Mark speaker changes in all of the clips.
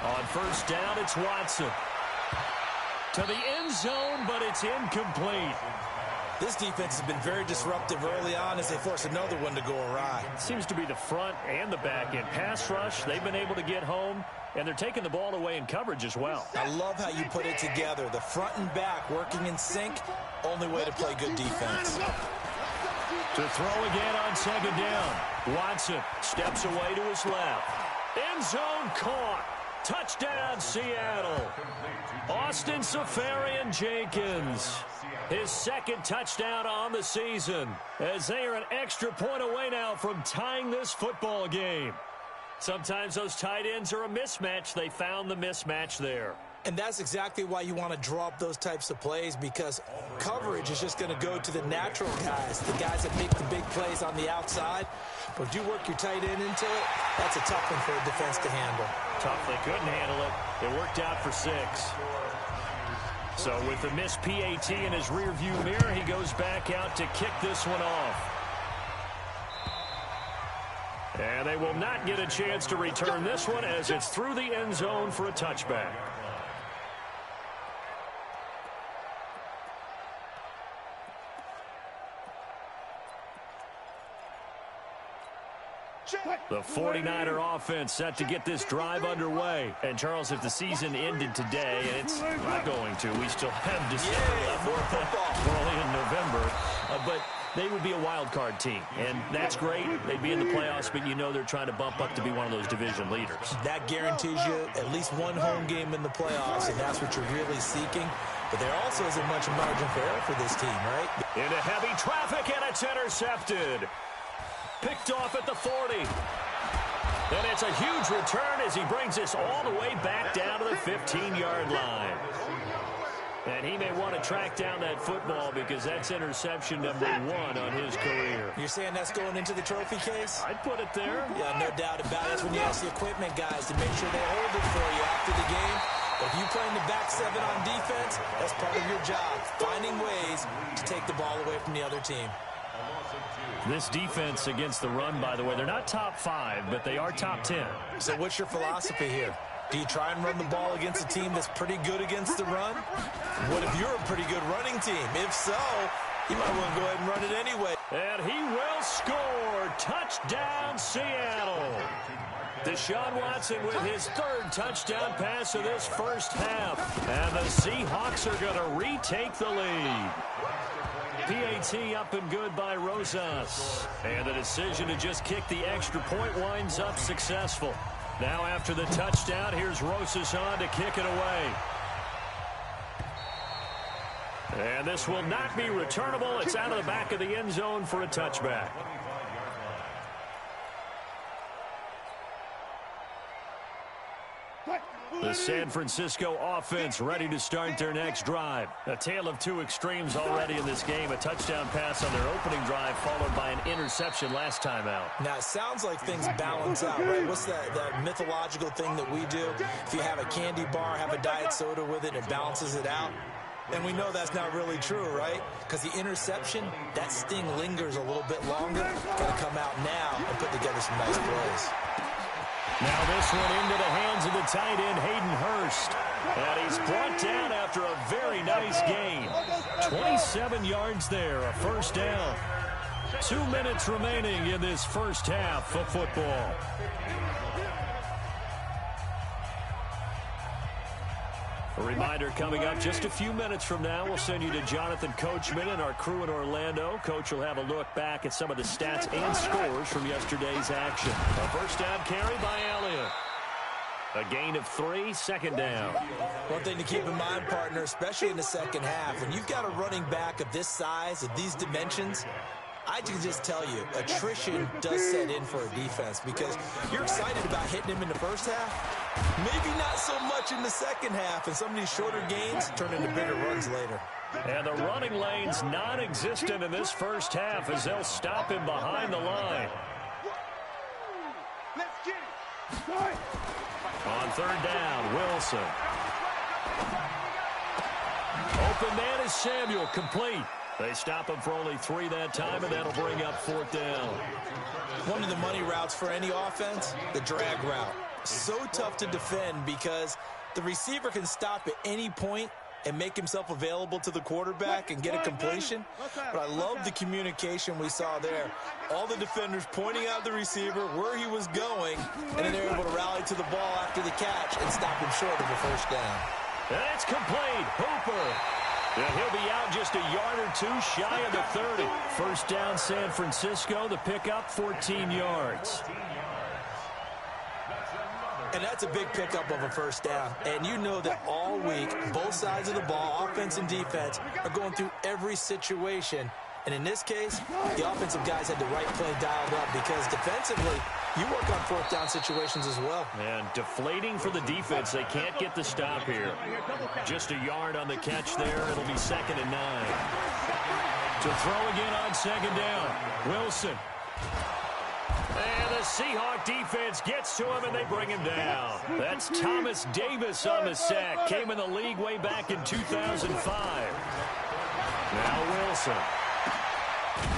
Speaker 1: On first down, it's Watson. To the end zone, but it's incomplete.
Speaker 2: This defense has been very disruptive early on as they force another one to go awry.
Speaker 1: Seems to be the front and the back end. Pass rush, they've been able to get home, and they're taking the ball away in coverage as well.
Speaker 2: I love how you put it together. The front and back working in sync, only way to play good defense.
Speaker 1: To throw again on second down. Watson steps away to his left. End zone caught. Touchdown, Seattle. Austin Seferian-Jenkins. His second touchdown on the season, as they are an extra point away now from tying this football game. Sometimes those tight ends are a mismatch. They found the mismatch there.
Speaker 2: And that's exactly why you want to draw up those types of plays, because coverage is just going to go to the natural guys, the guys that make the big plays on the outside. But if you work your tight end into it, that's a tough one for a defense to handle.
Speaker 1: Tough, they couldn't handle it. It worked out for 6. So with the missed PAT in his rearview mirror, he goes back out to kick this one off. And they will not get a chance to return this one as it's through the end zone for a touchback. The 49er offense set to get this drive underway. And, Charles, if the season ended today, and it's not going to, we still have December left. We're only in November. But they would be a wild card team, and that's great. They'd be in the playoffs, but you know they're trying to bump up to be one of those division leaders.
Speaker 2: That guarantees you at least one home game in the playoffs, and that's what you're really seeking. But there also isn't much margin for error for this team, right?
Speaker 1: Into heavy traffic, and it's intercepted. Picked off at the 40. And it's a huge return as he brings this all the way back down to the 15-yard line. And he may want to track down that football because that's interception number 1 on his career.
Speaker 2: You're saying that's going into the trophy case?
Speaker 1: I'd put it there.
Speaker 2: Yeah, no doubt about it. That's when you ask the equipment guys to make sure they hold it for you after the game. But if you play in the back 7 on defense, that's part of your job, finding ways to take the ball away from the other team.
Speaker 1: This defense against the run, by the way, they're not top 5, but they are top 10.
Speaker 2: So what's your philosophy here? Do you try and run the ball against a team that's pretty good against the run? What if you're a pretty good running team? If so, you might want to go ahead and run it anyway.
Speaker 1: And he will score. Touchdown, Seattle. Deshaun Watson with his 3rd touchdown pass of this first half. And the Seahawks are going to retake the lead. PAT up and good by Rosas. And the decision to just kick the extra point winds up successful. Now after the touchdown, here's Rosas on to kick it away. And this will not be returnable. It's out of the back of the end zone for a touchback. The San Francisco offense ready to start their next drive. A tale of 2 extremes already in this game. A touchdown pass on their opening drive followed by an interception last time out.
Speaker 2: Now, it sounds like things balance out, right? What's that mythological thing that we do? If you have a candy bar, have a diet soda with it, it balances it out. And we know that's not really true, right? Because the interception, that sting lingers a little bit longer. Got to come out now and put together some nice plays.
Speaker 1: Now this one into the hands of the tight end, Hayden Hurst. And he's brought down after a very nice gain. 27 yards there, a first down. 2 minutes remaining in this first half of football. A reminder coming up just a few minutes from now, we'll send you to Jonathan Coachman and our crew in Orlando. Coach will have a look back at some of the stats and scores from yesterday's action. A first down carry by Elliott. A gain of 3, second down.
Speaker 2: One thing to keep in mind, partner, especially in the second half, when you've got a running back of this size, of these dimensions, I can just tell you, attrition does set in for a defense because you're excited about hitting him in the first half. Maybe not so much in the second half, and some of these shorter gains turn into bigger runs later.
Speaker 1: And the running lane's non-existent in this first half as they'll stop him behind the line.
Speaker 3: Let's get it.
Speaker 1: On third down, Wilson. Open man is Samuel, complete. They stop him for only 3 that time, and that'll bring up 4th down.
Speaker 2: One of the money routes for any offense, the drag route. So tough to defend because the receiver can stop at any point and make himself available to the quarterback and get a completion. But I love the communication we saw there. All the defenders pointing out the receiver, where he was going, and then they're able to rally to the ball after the catch and stop him short of a 1st down.
Speaker 1: And it's complete. Hooper. And he'll be out just a yard or 2 shy of the 30. 1st down San Francisco. The pickup, 14 yards.
Speaker 2: And that's a big pickup of a 1st down. And you know that all week, both sides of the ball, offense and defense, are going through every situation. And in this case, the offensive guys had the right play dialed up because defensively, you work on 4th down situations as well.
Speaker 1: And deflating for the defense. They can't get the stop here. Just a yard on the catch there. It'll be 2nd and 9. To throw again on 2nd down. Wilson. And the Seahawk defense gets to him, and they bring him down. That's Thomas Davis on the sack. Came in the league way back in 2005. Now Wilson.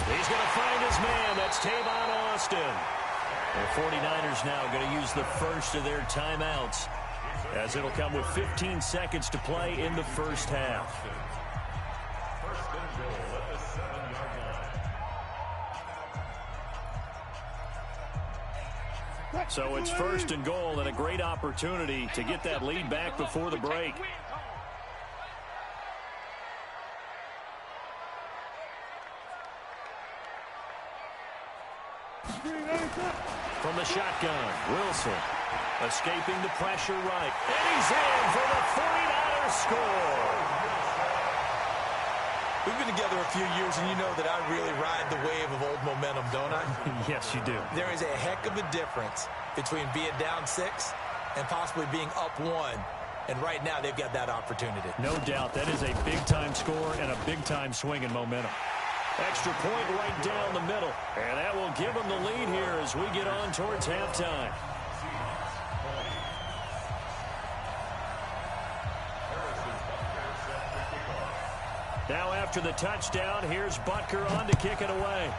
Speaker 1: He's going to find his man. That's Tavon Austin. The 49ers now going to use the first of their timeouts, as it'll come with 15 seconds to play in the 1st half. So it's 1st and goal, and a great opportunity to get that lead back before the break. From the shotgun, Wilson escaping the pressure right. And he's in for the 49ers score.
Speaker 2: We've been together a few years, and you know that I really ride the wave of old momentum, don't I?
Speaker 1: Yes, you do.
Speaker 2: There is a heck of a difference between being down 6 and possibly being up 1. And right now, they've got that opportunity.
Speaker 1: No doubt. That is a big-time score and a big-time swing in momentum. Extra point right down the middle. And that will give them the lead here as we get on towards halftime. Now after the touchdown, here's Butker on to kick it away.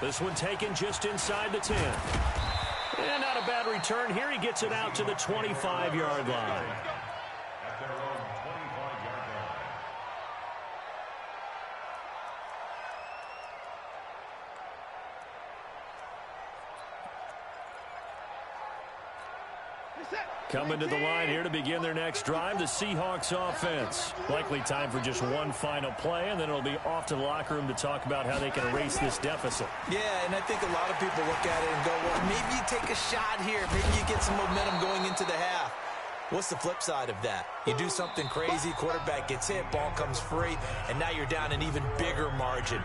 Speaker 1: This one taken just inside the 10. And not a bad return here. He gets it out to the 25-yard line. Coming to the line here to begin their next drive, the Seahawks offense. Likely time for just one final play, and then it'll be off to the locker room to talk about how they can erase this deficit.
Speaker 2: Yeah, and I think a lot of people look at it and go, well, maybe you take a shot here. Maybe you get some momentum going into the half. What's the flip side of that? You do something crazy, quarterback gets hit, ball comes free, and now you're down an even bigger margin.